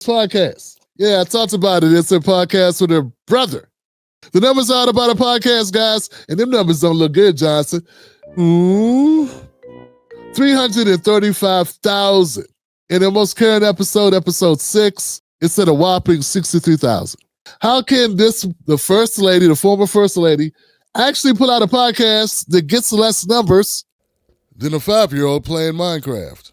podcast. Yeah, I talked about it. It's a podcast with her brother. The numbers are about a podcast, guys, and them numbers don't look good, Johnson. 335,000. In the most current episode, episode 6, it's at a whopping 63,000. How can the first lady, the former first lady, actually put out a podcast that gets less numbers than a 5-year-old playing Minecraft?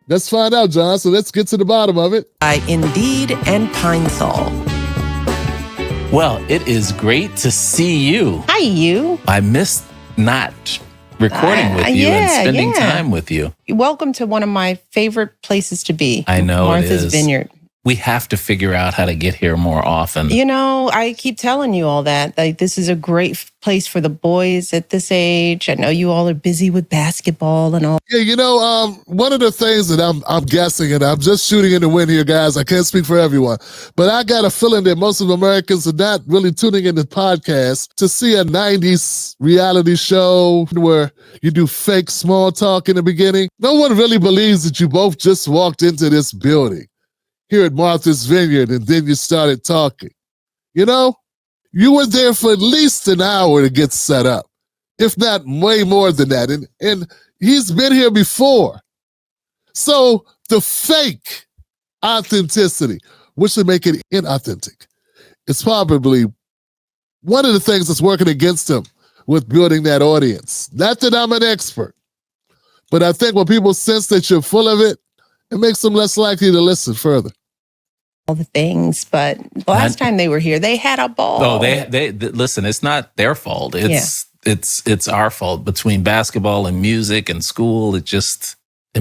Let's find out, John. So let's get to the bottom of it. By Indeed and Pine Sol. Well, it is great to see you. Hi, you. I missed not recording with you and spending time with you. Welcome to one of my favorite places to be. I know Martha's it is. Vineyard. We have to figure out how to get here more often. You know, I keep telling you all that. Like, this is a great place for the boys at this age. I know you all are busy with basketball and all. Yeah, you know, one of the things that I'm guessing, and I'm just shooting in the wind here, guys. I can't speak for everyone, but I got a feeling that most of Americans are not really tuning in the podcast to see a 90s reality show where you do fake small talk in the beginning. No one really believes that you both just walked into this building here at Martha's Vineyard, and then you started talking. You know, you were there for at least an hour to get set up, if not way more than that. And he's been here before. So the fake authenticity, which would make it inauthentic, it's probably one of the things that's working against him with building that audience. Not that I'm an expert, but I think when people sense that you're full of it, it makes them less likely to listen further. All the things, but last time they were here, they had a ball. Oh, they listen. It's not their fault. It's our fault between basketball and music and school. It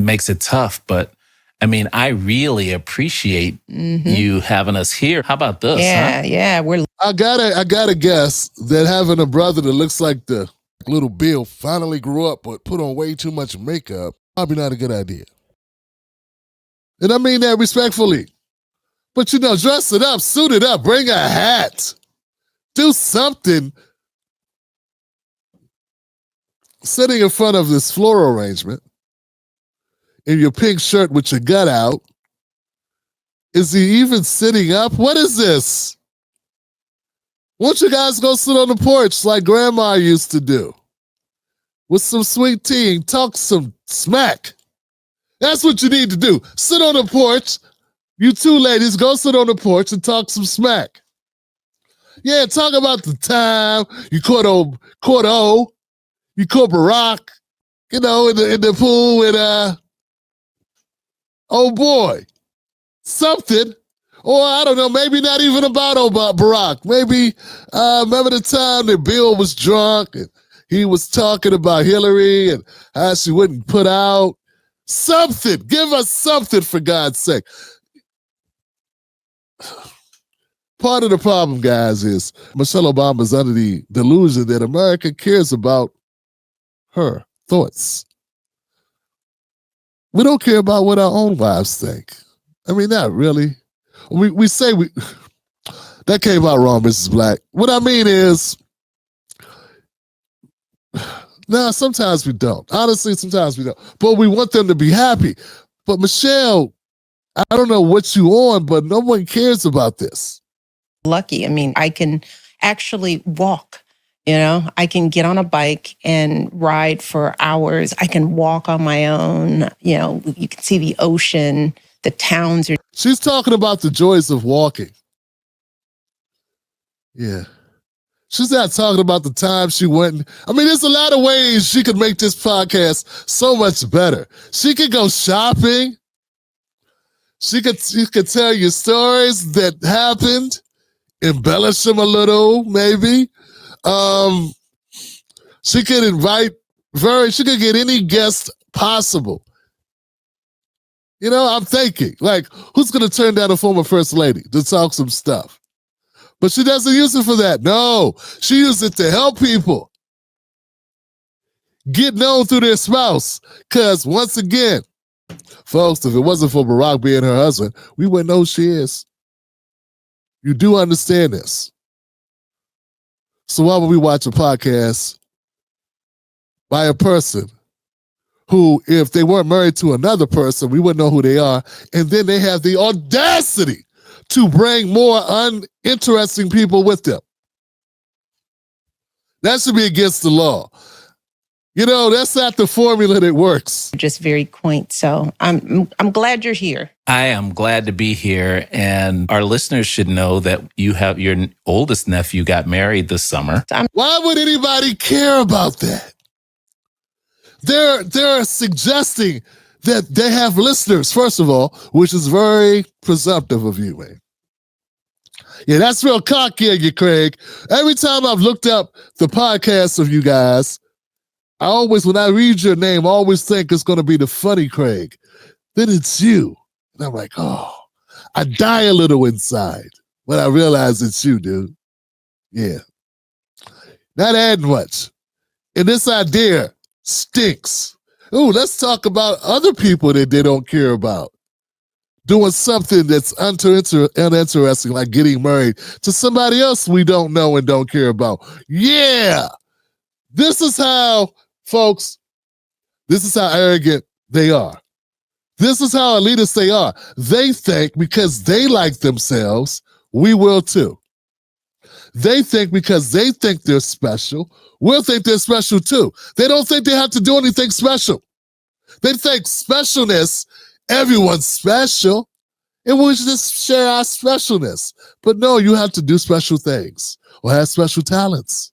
makes it tough. But I mean, I really appreciate you having us here. How about this? Yeah, huh? yeah. I gotta guess that having a brother that looks like the little Bill finally grew up but put on way too much makeup, probably not a good idea. And I mean that respectfully. But, you know, dress it up, suit it up, bring a hat. Do something. Sitting in front of this floral arrangement in your pink shirt with your gut out. Is he even sitting up? What is this? Won't you guys go sit on the porch like Grandma used to do? With some sweet tea and talk some smack. That's what you need to do. Sit on the porch. You two ladies, go sit on the porch and talk some smack. Yeah, talk about the time you caught Barack, you know, in the pool with oh boy, something. Or I don't know, maybe not even about Barack. Maybe remember the time that Bill was drunk and he was talking about Hillary and how she wouldn't put out something. Give us something, for God's sake. Part of the problem, guys, is Michelle Obama's under the delusion that America cares about her thoughts. We don't care about what our own wives think. I mean, not really. We say that came out wrong, Mrs. Black. What I mean is, no, sometimes we don't. Honestly, sometimes we don't. But we want them to be happy. But Michelle, I don't know what you on, but no one cares about this. Lucky. I mean, I can actually walk, you know, I can get on a bike and ride for hours. I can walk on my own. You know, you can see the ocean, the towns. She's talking about the joys of walking. Yeah. She's not talking about the time she went. I mean, there's a lot of ways she could make this podcast so much better. She could go shopping. She could tell you stories that happened, embellish them a little, maybe. She could she could get any guest possible. You know, I'm thinking, like, who's going to turn down a former first lady to talk some stuff? But she doesn't use it for that. No, she uses it to help people get known through their spouse. Because once again, folks, if it wasn't for Barack being her husband, we wouldn't know who she is. You do understand this. So why would we watch a podcast by a person who, if they weren't married to another person, we wouldn't know who they are. And then they have the audacity to bring more uninteresting people with them. That should be against the law. You know, that's not the formula that works. Just very quaint. So I'm glad you're here. I am glad to be here. And our listeners should know that you have your oldest nephew got married this summer. Why would anybody care about that? They're suggesting that they have listeners, first of all, which is very presumptive of you, man. Yeah, that's real cocky of you, Craig. Every time I've looked up the podcasts of you guys, I always, when I read your name, I always think it's going to be the funny Craig. Then it's you. And I'm like, oh, I die a little inside when I realize it's you, dude. Yeah. Not adding much. And this idea stinks. Ooh, let's talk about other people that they don't care about. Doing something that's uninteresting, like getting married to somebody else we don't know and don't care about. Yeah. This is how, folks, this is how arrogant they are. This is how elitist they are. They think because they like themselves, we will too. They think because they think they're special, we'll think they're special too. They don't think they have to do anything special. They think specialness, everyone's special, and we should just share our specialness. But no, you have to do special things or have special talents.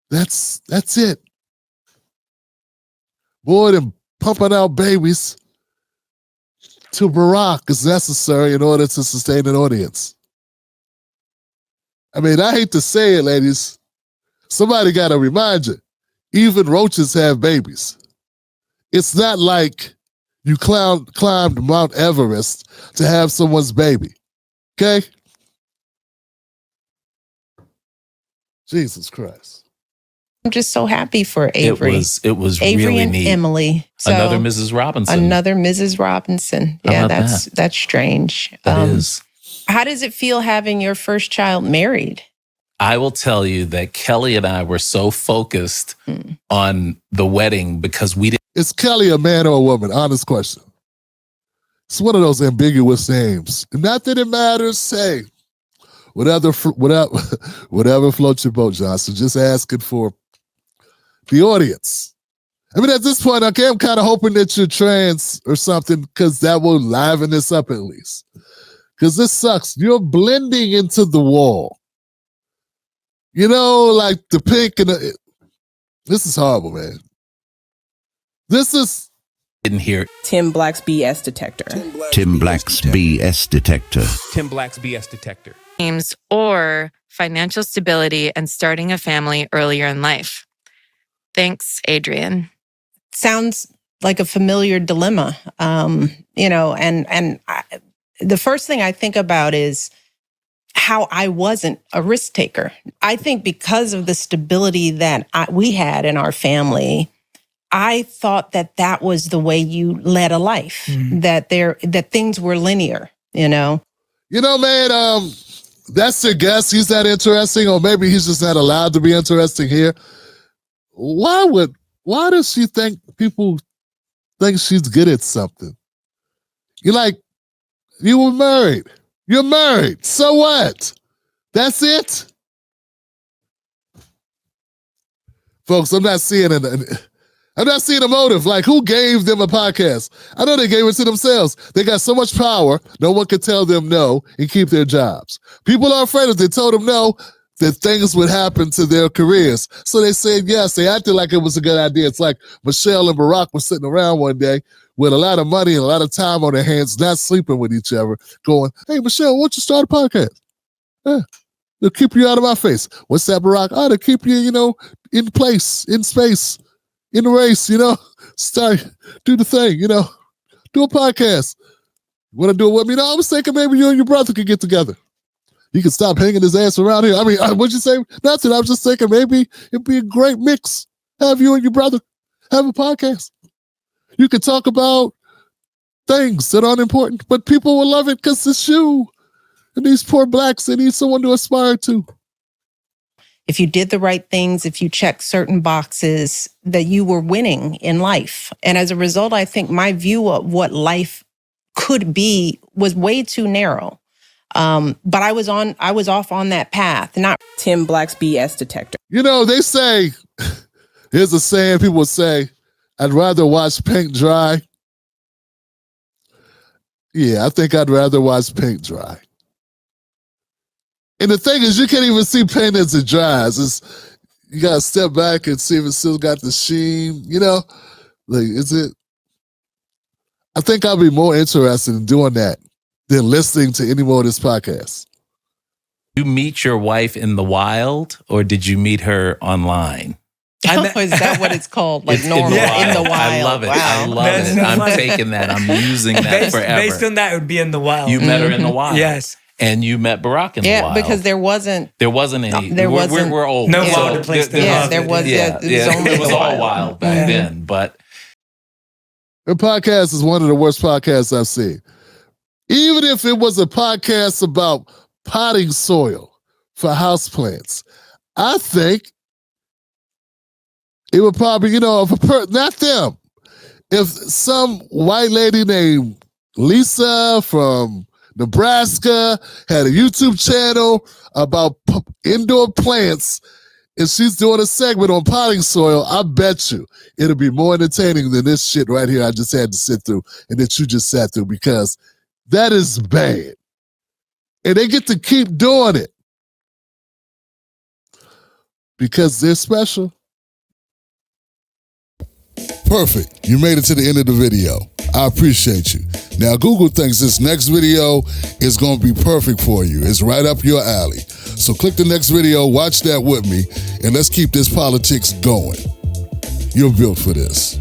That's it. More than pumping out babies to Barack is necessary in order to sustain an audience. I mean, I hate to say it, ladies. Somebody got to remind you, even roaches have babies. It's not like you climbed Mount Everest to have someone's baby. Okay? Jesus Christ. I'm just so happy for Avery. It was Avery really and neat. Emily. So, another Mrs. Robinson. Another Mrs. Robinson. Yeah, that's strange. That is. How does it feel having your first child married? I will tell you that Kelly and I were so focused on the wedding because we didn't. Is Kelly a man or a woman? Honest question. It's one of those ambiguous names. Not that it matters. Hey, whatever floats your boat, Johnson. Just asking for the audience. I mean, at this point, okay, I'm kind of hoping that you're trans or something because that will liven this up at least. Because this sucks. You're blending into the wall. You know, like the pink and the... This is horrible, man. This is... Didn't hear. Tim Black's BS detector. Tim Black's BS detector. Tim Black's BS detector. Or financial stability and starting a family earlier in life. Thanks, Adrian. Sounds like a familiar dilemma. The first thing I think about is how I wasn't a risk taker. I think because of the stability that we had in our family, I thought that was the way you led a life, that things were linear, you know? You know, man, that's your guess. He's that interesting, or maybe he's just not allowed to be interesting here. Why does she think people think she's good at something? You were married. You're married. So what? That's it? Folks, I'm not seeing a motive. Like, who gave them a podcast? I know they gave it to themselves. They got so much power, no one could tell them no and keep their jobs. People are afraid if they told them no, that things would happen to their careers. So they said yes. They acted like it was a good idea. It's like Michelle and Barack were sitting around one day with a lot of money and a lot of time on their hands, not sleeping with each other, going, hey, Michelle, why don't you start a podcast? They'll keep you out of my face. What's that, Barack? Oh, they'll keep you, in place, in space, in the race, start, do the thing, do a podcast. You want to do it with me? No, I was thinking maybe you and your brother could get together. He could stop hanging his ass around here. I mean, what'd you say? Nothing. I was just thinking maybe it'd be a great mix. Have you and your brother have a podcast. You could talk about things that aren't important, but people will love it because it's you. And these poor blacks, they need someone to aspire to. if you did the right things, if you checked certain boxes, that you were winning in life. And as a result, I think my view of what life could be was way too narrow. But I was off on that path. Not Tim Black's BS detector. You know, they say, here's a saying people would say, I'd rather watch paint dry. Yeah, I think I'd rather watch paint dry. And the thing is, you can't even see paint as it dries. You got to step back and see if it still got the sheen, you know? Like, is it? I think I'll be more interested in doing that than listening to any more of this podcast. You meet your wife in the wild, or did you meet her online? is that what it's called? Like It's normal in the wild. I love it. Wow. I love That's it. so I'm funny. taking that. I'm using that forever. Based on that, it would be in the wild. You met her in the wild. Yes. And you met Barack in the wild. Yeah, because there wasn't any. there wasn't- We're old. No So wilder place than Yeah, love. there was. Yeah, It was only it was the all wild. wild back Yeah. then. But Her podcast is one of the worst podcasts I've seen. Even if it was a podcast about potting soil for houseplants, I think it would probably, not them. If some white lady named Lisa from Nebraska had a YouTube channel about indoor plants and she's doing a segment on potting soil, I bet you it'll be more entertaining than this shit right here I just had to sit through and that you just sat through, because that is bad. And they get to keep doing it because they're special. Perfect. You made it to the end of the video. I appreciate you. Now, Google thinks this next video is going to be perfect for you. It's right up your alley. So click the next video, watch that with me, and let's keep this politics going. You're built for this.